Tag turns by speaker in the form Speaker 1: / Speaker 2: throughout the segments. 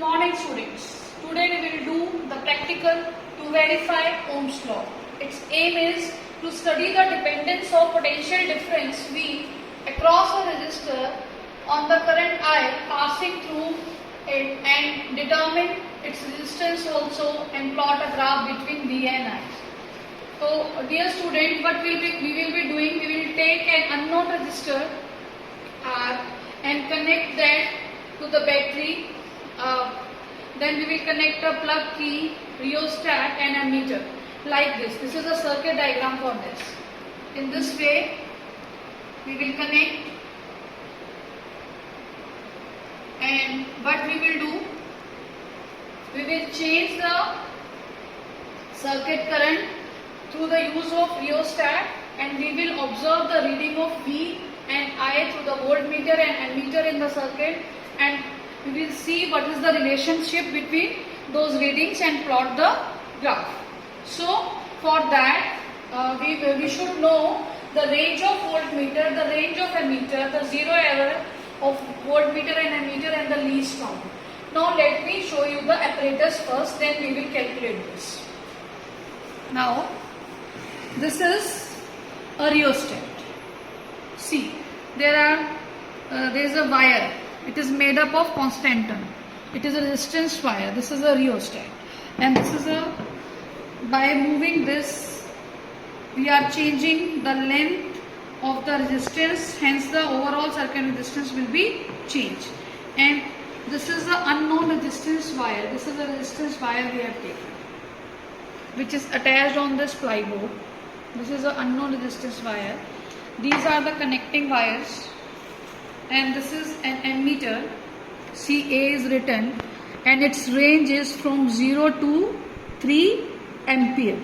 Speaker 1: morning students. Today we will do the practical to verify Ohm's law. Its aim is to study the dependence of potential difference V across a resistor on the current I passing through it and determine its resistance also and plot a graph between V and I. So dear student, what we will be doing, we will take an unknown resistor R and connect that to the battery. Then we will connect a plug key, rheostat and ammeter like this. This is a circuit diagram for this. In this way we will connect, and what we will do, we will change the circuit current through the use of rheostat, and we will observe the reading of V and I through the voltmeter and ammeter in the circuit, and we will see what is the relationship between those readings and plot the graph. So for that we should know the range of voltmeter, the range of ammeter, the zero error of voltmeter and ammeter and the least count. Now let me show you the apparatus first, then we will calculate this. Now this is a rheostat. See, there is a wire. It is made up of constantum. It is a resistance wire. This is a rheostat, and this is by moving this, we are changing the length of the resistance. Hence, the overall circuit resistance will be changed. And this is the unknown resistance wire. This is the resistance wire we have taken, which is attached on this plywood. This is the unknown resistance wire. These are the connecting wires, and this is an ammeter. CA is written, and its range is from 0 to 3 ampere.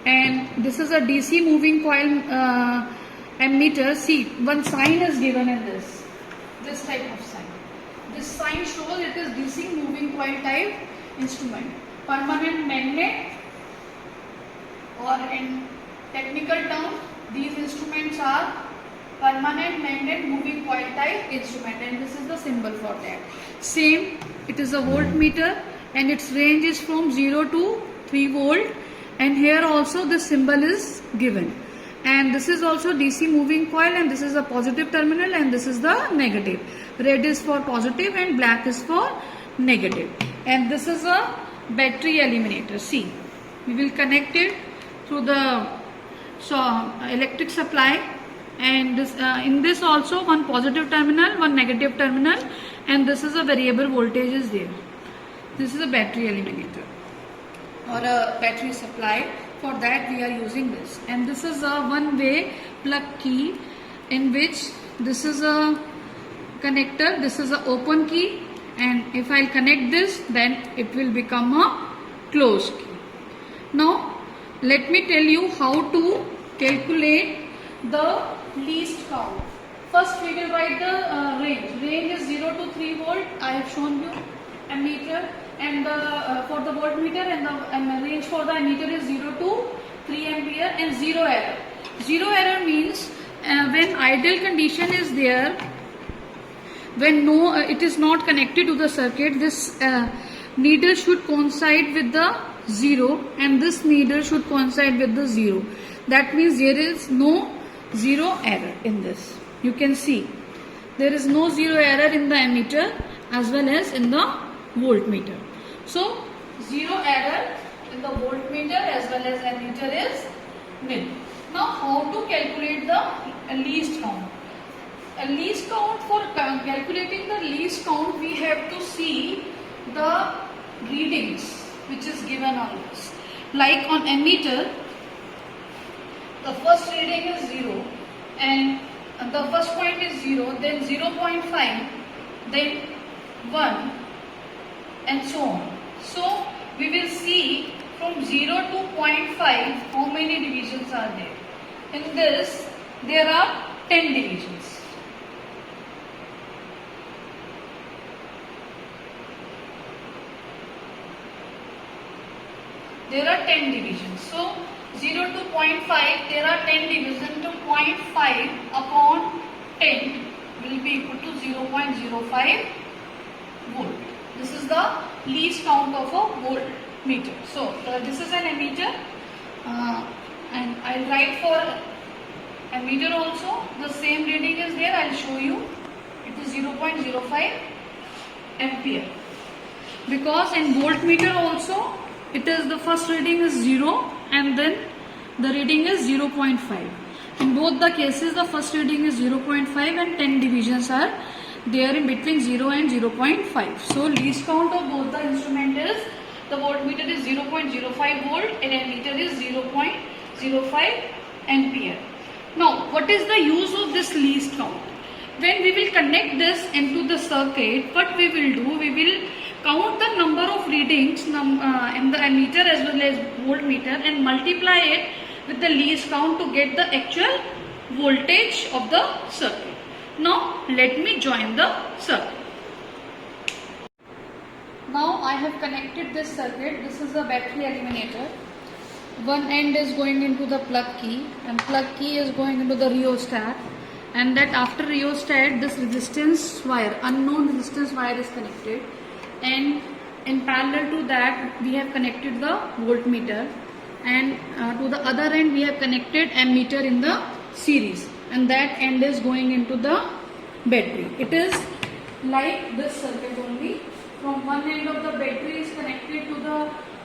Speaker 1: And this is a DC moving coil ammeter. See, one sign is given in this type of sign. This sign shows it is DC moving coil type instrument. Permanent magnet, or in technical term, these instruments are permanent magnet moving coil type instrument, and this is the symbol for that. Same, it is a voltmeter, and its range is from 0 to 3 volt, and here also the symbol is given. And this is also DC moving coil, and this is a positive terminal, and this is the negative. Red is for positive and black is for negative. And this is a battery eliminator. See, we will connect it through the electric supply, and this in this also one positive terminal, one negative terminal, and this is a variable voltage is there. This is a battery eliminator or a battery supply. For that we are using this, and this is a one-way plug key, in which this is a connector, this is a open key, and if I connect this, then it will become a closed key. Now let me tell you how to calculate the least count. First we will write the range. Range is 0 to 3 volt. I have shown you ammeter, and the for the voltmeter, and the range for the ammeter is 0 to 3 ampere, and zero error. Zero error means when ideal condition is there, when it is not connected to the circuit, this needle should coincide with the 0, and this needle should coincide with the 0. That means there is no zero error in this. You can see there is no zero error in the ammeter as well as in the voltmeter. So zero error in the voltmeter as well as ammeter is nil. Now how to calculate the least count? A least count, for calculating the least count, we have to see the readings which is given on this. Like on ammeter, the first reading is 0, and the first point is 0, then 0.5, then 1, and so on. So we will see from 0 to 0.5 how many divisions are there. In this there are 10 divisions. There are 10 divisions. So 0 to 0.5, there are 10 divisions. To 0.5 upon 10 will be equal to 0.05 volt. This is the least count of a voltmeter. So this is an ammeter, and I'll write for ammeter also. The same reading is there. I'll show you. It is 0.05 ampere. Because in voltmeter also, it is the first reading is 0 and then the reading is 0.5. In both the cases, the first reading is 0.5 and 10 divisions are there in between 0 and 0.5. So least count of both the instrument is, the voltmeter is 0.05 volt and ammeter is 0.05 ampere. Now, what is the use of this least count? When we will connect this into the circuit, what we will do, we will count the number of readings in the ammeter as well as voltmeter and multiply it with the least count to get the actual voltage of the circuit. Now let me join the circuit. Now I have connected this circuit. This is the battery eliminator. One end is going into the plug key and plug key is going into the rheostat, and that after rheostat this resistance wire, unknown resistance wire is connected, and in parallel to that we have connected the voltmeter, and to the other end we have connected ammeter in the series, and that end is going into the battery. It is like this circuit only. From one end of the battery is connected to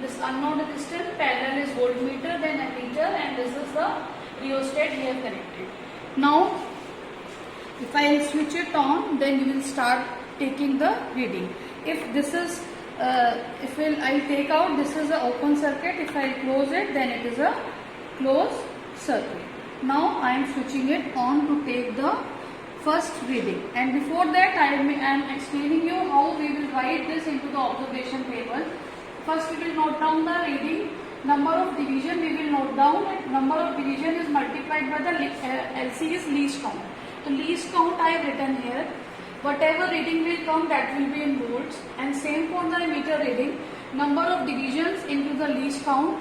Speaker 1: this unknown resistance, parallel is voltmeter, then ammeter, and this is the rheostat we have connected. Now if I switch it on, then you will start taking the reading. If this is I'll take out, this is an open circuit. If I close it, then it is a closed circuit. Now I am switching it on to take the first reading, and before that I am explaining you how we will write this into the observation table. First we will note down the reading, number of division we will note down, number of division is multiplied by the LC's least count. The least count I have written here. Whatever reading will come, that will be in volts, and same for the ammeter reading, number of divisions into the least count,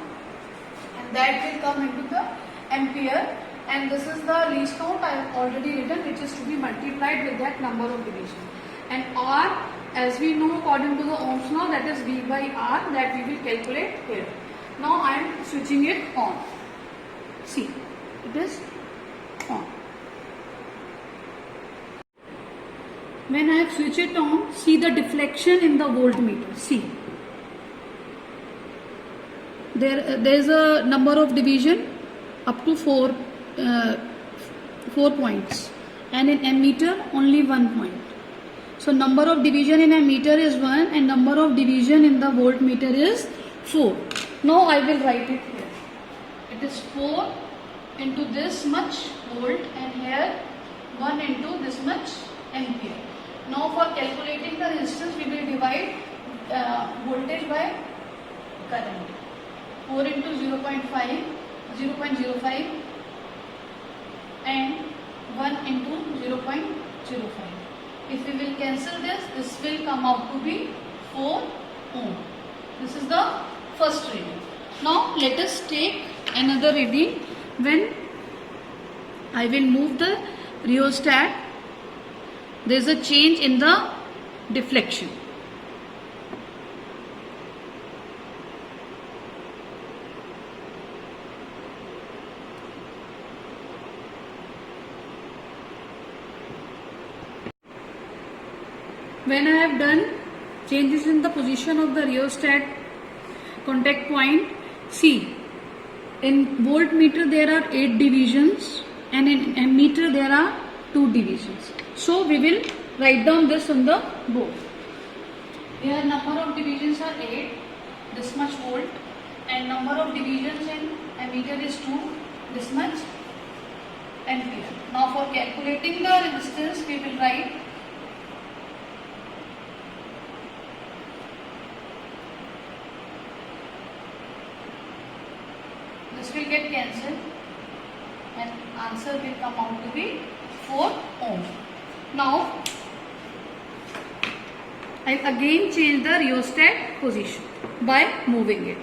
Speaker 1: and that will come into the ampere, and this is the least count I have already written, which is to be multiplied with that number of divisions. And R, as we know according to the Ohm's law, that is V by R, that we will calculate here. Now I am switching it on. See, it is on. When I have switched it on, see the deflection in the voltmeter. See, there is a number of division up to 4 points, and in ammeter only 1 point. So number of division in ammeter is 1 and number of division in the voltmeter is 4. Now I will write it here. It is 4 into this much volt, and here 1 into this much ampere. Now for calculating the resistance, we will divide voltage by current. 4 into 0.5 and 1 into 0.05. If we will cancel this, this will come out to be 4 ohm. This is the first reading. Now let us take another reading. When I will move the rheostat, there is a change in the deflection. When I have done changes in the position of the rheostat contact point, see, in voltmeter there are 8 divisions and in ammeter there are 2 divisions. So we will write down this on the board. Here number of divisions are 8, this much volt, and number of divisions in ammeter is 2, this much ampere. Now for calculating the resistance, we will write this will get cancelled and answer will come out to be 4 ohm. Now I again change the rheostat position by moving it.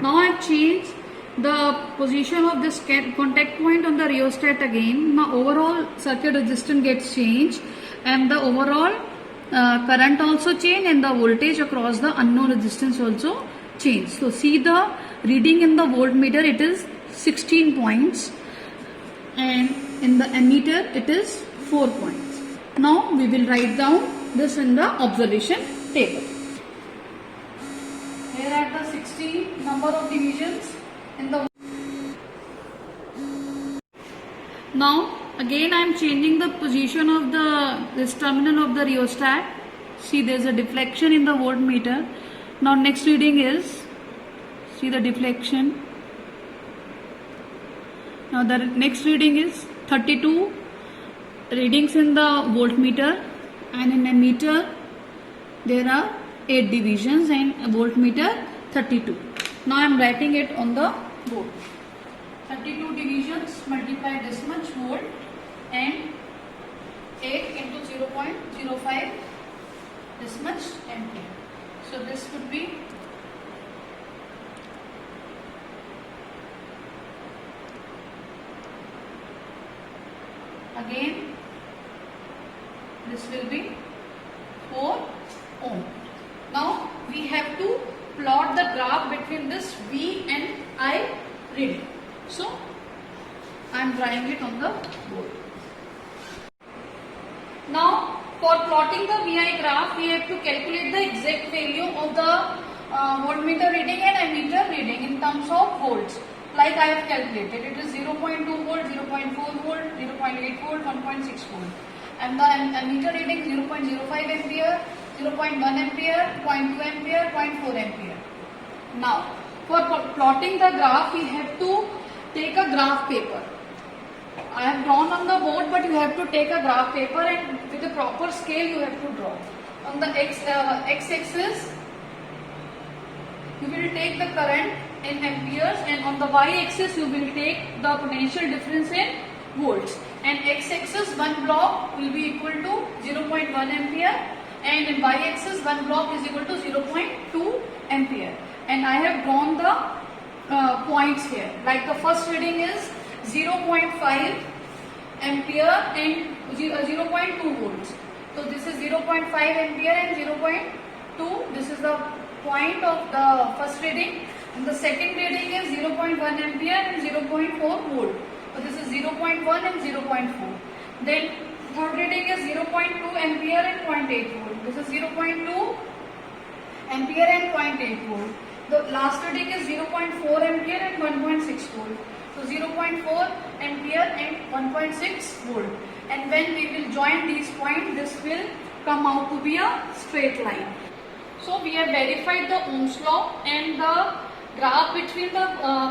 Speaker 1: Now I have changed the position of this contact point on the rheostat again, the overall circuit resistance gets changed and the overall current also change and the voltage across the unknown resistance also change. So see the reading in the voltmeter, it is 16 points and in the ammeter it is 4 points. Now we will write down this in the observation table. Here are the 16 number of divisions in the. Now again I am changing the position of this terminal of the rheostat. See, there is a deflection in the voltmeter. Now next reading is, see the deflection. Now the next reading is 32 readings in the voltmeter, and in ammeter there are 8 divisions and voltmeter 32. Now I am writing it on the board. 32 divisions multiply this much volt and 8 into 0.05 this much ampere. So this would be again, this will be 4 ohm. Now we have to plot the graph between this V and I reading. So I am drawing it on the board. Now for plotting the VI graph, we have to calculate the exact value of the voltmeter reading and ammeter reading in terms of volts. Like I have calculated, it is 0.2 volt, 0.4 volt, 0.8 volt, 1.6 volt. And the ammeter reading 0.05 ampere, 0.1 ampere, 0.2 ampere, 0.4 ampere. Now, for plotting the graph, we have to take a graph paper. I have drawn on the board, but you have to take a graph paper and with a proper scale you have to draw. On the x-axis, you will take the current in amperes, and on the y-axis you will take the potential difference in volts. And x-axis, one block will be equal to 0.1 ampere, and in y-axis one block is equal to 0.2 ampere. And I have drawn the points here. Like the first reading is 0.5 ampere and 0.2 volts. So this is 0.5 ampere and 0.2. This is the point of the first reading. And the second reading is 0.1 ampere and 0.4 volt. So this is 0.1 and 0.4. Then third reading is 0.2 ampere and 0.8 volt. This is 0.2 ampere and 0.8 volt. The last reading is 0.4 ampere and 1.6 volt. So 0.4 ampere and 1.6 volt. And when we will join these points, this will come out to be a straight line. So we have verified the Ohm's law, and the graph between the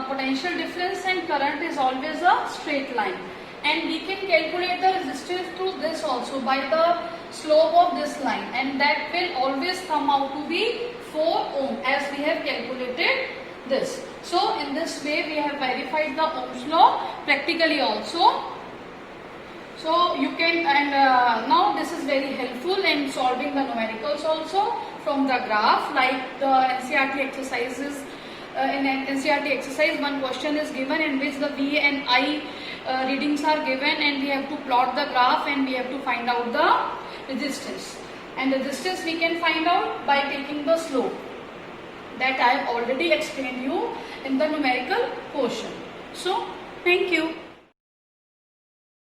Speaker 1: potential difference and current is always a straight line. And we can calculate the resistance through this also by the slope of this line, and that will always come out to be 4 ohm as we have calculated this. So in this way we have verified the Ohm's law practically also. So you can, and now this is very helpful in solving the numericals also from the graph, like the NCERT exercises. In NCERT exercise, one question is given in which the V and I readings are given, and we have to plot the graph and we have to find out the resistance. And the resistance we can find out by taking the slope that I have already explained you in the numerical portion. So thank you.